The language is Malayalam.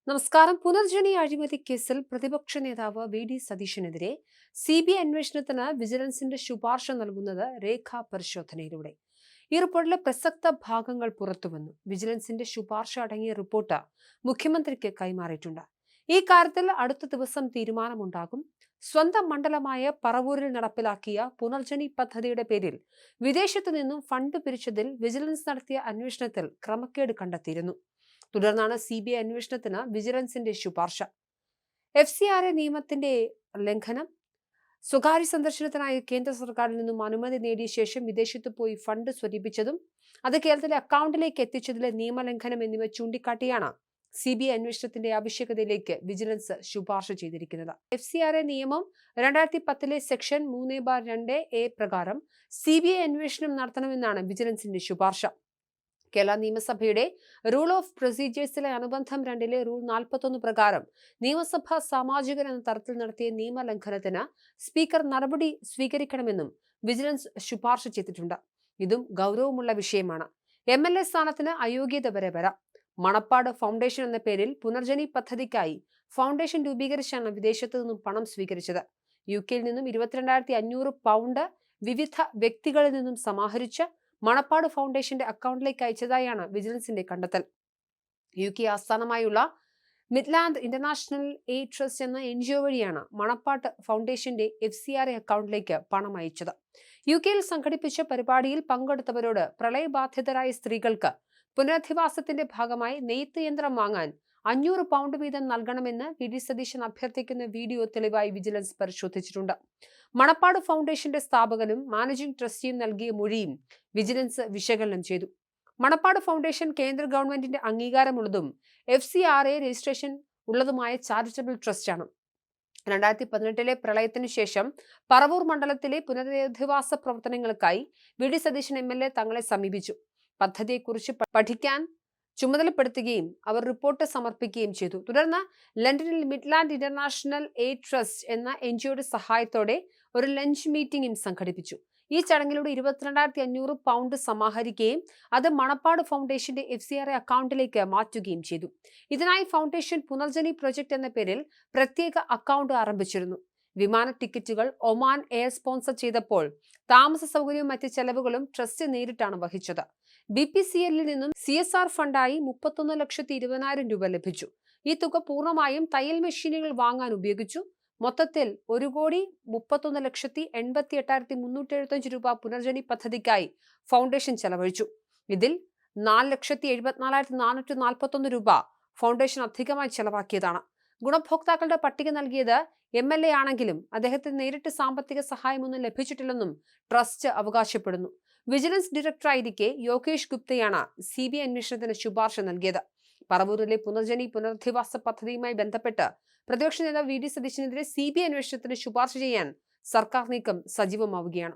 നമസ്കാരം. പുനർജനി അഴിമതി കേസിൽ പ്രതിപക്ഷ നേതാവ് വി.ഡി. സതീശനെതിരെ CBI അന്വേഷണത്തിന് വിജിലൻസിന്റെ ശുപാർശ നൽകുന്നത് രേഖാ പരിശോധനയിലൂടെ. ഈ റിപ്പോർട്ടിലെ പ്രസക്ത ഭാഗങ്ങൾ പുറത്തുവന്നു. വിജിലൻസിന്റെ ശുപാർശ അടങ്ങിയ റിപ്പോർട്ട് മുഖ്യമന്ത്രിക്ക് കൈമാറിയിട്ടുണ്ട്. ഈ കാര്യത്തിൽ അടുത്ത ദിവസം തീരുമാനമുണ്ടാകും. സ്വന്തം മണ്ഡലമായ പറവൂരിൽ നടപ്പിലാക്കിയ പുനർജനി പദ്ധതിയുടെ പേരിൽ വിദേശത്തു നിന്നും ഫണ്ട് പിരിച്ചതിൽ വിജിലൻസ് നടത്തിയ അന്വേഷണത്തിൽ ക്രമക്കേട് കണ്ടെത്തിയിരുന്നു. തുടർന്നാണ് CBI അന്വേഷണത്തിന് വിജിലൻസിന്റെ ശുപാർശ. FCRA നിയമത്തിന്റെ ലംഘനം, സ്വകാര്യ സന്ദർശനത്തിനായി കേന്ദ്ര സർക്കാരിൽ നിന്നും അനുമതി നേടിയ ശേഷം വിദേശത്ത് പോയി ഫണ്ട് സ്വരൂപിച്ചതും അത് കേരളത്തിലെ അക്കൗണ്ടിലേക്ക് എത്തിച്ചതിലെ നിയമലംഘനം എന്നിവ ചൂണ്ടിക്കാട്ടിയാണ് CBI അന്വേഷണത്തിന്റെ ആവശ്യകതയിലേക്ക് വിജിലൻസ് ശുപാർശ ചെയ്തിരിക്കുന്നത്. FCRA നിയമം 2010 സെക്ഷൻ 3/2A പ്രകാരം CBI അന്വേഷണം നടത്തണമെന്നാണ് വിജിലൻസിന്റെ ശുപാർശ. കേരള നിയമസഭയുടെ റൂൾ ഓഫ് പ്രൊസീജിയേഴ്സിലെ അനുബന്ധം 2 റൂൾ 41 പ്രകാരം നിയമസഭാ സാമാജികർ എന്ന തരത്തിൽ നടത്തിയ നിയമലംഘനത്തിന് സ്പീക്കർ നടപടി സ്വീകരിക്കണമെന്നും വിജിലൻസ് ശുപാർശ ചെയ്തിട്ടുണ്ട്. ഇതും ഗൗരവമുള്ള വിഷയമാണ്. MLA സ്ഥാനത്തിന് അയോഗ്യത വരെ വരാം. മണപ്പാട് ഫൗണ്ടേഷൻ എന്ന പേരിൽ പുനർജനി പദ്ധതിക്കായി ഫൗണ്ടേഷൻ രൂപീകരിച്ചാണ് വിദേശത്തു നിന്നും പണം സ്വീകരിച്ചത്. UK നിന്നും 22,500 പൗണ്ട് വിവിധ വ്യക്തികളിൽ നിന്നും സമാഹരിച്ച് മണപ്പാട് ഫൗണ്ടേഷന്റെ അക്കൗണ്ടിലേക്ക് അയച്ചതായാണ് വിജിലൻസിന്റെ കണ്ടെത്തൽ. UK ആസ്ഥാനമായുള്ള മിഡ്ലാൻഡ് ഇന്റർനാഷണൽ എയ്ഡ് ട്രസ്റ്റ് എന്ന NGO വഴിയാണ് മണപ്പാട്ട് ഫൗണ്ടേഷന്റെ FCRA അക്കൗണ്ടിലേക്ക് പണം അയച്ചത്. UK സംഘടിപ്പിച്ച പരിപാടിയിൽ പങ്കെടുത്തവരോട് പ്രളയബാധിതരായ സ്ത്രീകൾക്ക് പുനരധിവാസത്തിന്റെ ഭാഗമായി നെയ്ത്ത് യന്ത്രം വാങ്ങാൻ 500 പൗണ്ട് വീതം നൽകണമെന്ന് വി.ഡി. സതീശൻ അഭ്യർത്ഥിക്കുന്ന വീഡിയോ തെളിവായി വിജിലൻസ് പരിശോധിച്ചിട്ടുണ്ട്. മണപ്പാട് ഫൗണ്ടേഷന്റെ സ്ഥാപകനും മാനേജിംഗ് ട്രസ്റ്റിയും നൽകിയ മൊഴിയും വിജിലൻസ് വിശകലനം ചെയ്തു. മണപ്പാട് ഫൗണ്ടേഷൻ കേന്ദ്ര ഗവൺമെന്റിന്റെ അംഗീകാരമുള്ളതും FCRA രജിസ്ട്രേഷൻ ഉള്ളതുമായ ചാരിറ്റബിൾ ട്രസ്റ്റാണ്. 2018 പ്രളയത്തിനു ശേഷം പറവൂർ മണ്ഡലത്തിലെ പുനരധിവാസ പ്രവർത്തനങ്ങൾക്കായി വി.ഡി. സതീശൻ MLA തങ്ങളെ സമീപിച്ചു. പദ്ധതിയെക്കുറിച്ച് പഠിക്കാൻ ചുമതലപ്പെടുത്തുകയും അവർ റിപ്പോർട്ട് സമർപ്പിക്കുകയും ചെയ്തു. തുടർന്ന് ലണ്ടനിൽ മിഡ്ലാൻഡ് ഇന്റർനാഷണൽ എയ്ഡ് ട്രസ്റ്റ് എന്ന NGOയുടെ സഹായത്തോടെ ഒരു ലഞ്ച് മീറ്റിംഗും സംഘടിപ്പിച്ചു. ഈ ചടങ്ങിലൂടെ 22,500 പൗണ്ട് സമാഹരിക്കുകയും അത് മണപ്പാട് ഫൗണ്ടേഷന്റെ FCRA അക്കൗണ്ടിലേക്ക് മാറ്റുകയും ചെയ്തു. ഇതിനായി ഫൗണ്ടേഷൻ പുനർജനി പ്രൊജക്ട് എന്ന പേരിൽ പ്രത്യേക അക്കൗണ്ട് ആരംഭിച്ചിരുന്നു. വിമാന ടിക്കറ്റുകൾ ഒമാൻ എയർ സ്പോൺസർ ചെയ്തപ്പോൾ താമസ സൗകര്യവും മറ്റ് ചെലവുകളും ട്രസ്റ്റ് നേരിട്ടാണ് വഹിച്ചത്. BPCL നിന്നും CSR ഫണ്ടായി 31,20,000 രൂപ ലഭിച്ചു. ഈ തുക പൂർണ്ണമായും തയ്യൽ മെഷീനുകൾ വാങ്ങാൻ ഉപയോഗിച്ചു. മൊത്തത്തിൽ 1,80,88,375 രൂപ പുനർജനി പദ്ധതിക്കായി ഫൗണ്ടേഷൻ ചെലവഴിച്ചു. ഇതിൽ 4,74,441 രൂപ ഫൗണ്ടേഷൻ അധികമായി ചെലവാക്കിയതാണ്. ഗുണഭോക്താക്കളുടെ പട്ടിക നൽകിയത് MLA ആണെങ്കിലും അദ്ദേഹത്തിന് നേരിട്ട് സാമ്പത്തിക സഹായമൊന്നും ലഭിച്ചിട്ടില്ലെന്നും ട്രസ്റ്റ് അവകാശപ്പെടുന്നു. വിജിലൻസ് ഡയറക്ടറായിരിക്കെ യോഗേഷ് ഗുപ്തയാണ് CBI അന്വേഷണത്തിന് ശുപാർശ നൽകിയത്. പറവൂരിലെ പുനരധിവാസ പദ്ധതിയുമായി ബന്ധപ്പെട്ട് പ്രതിപക്ഷ നേതാവ് വി.ഡി. സതീശനെതിരെ CBI അന്വേഷണത്തിന് ശുപാർശ ചെയ്യാൻ സർക്കാർ നീക്കം സജീവമാവുകയാണ്.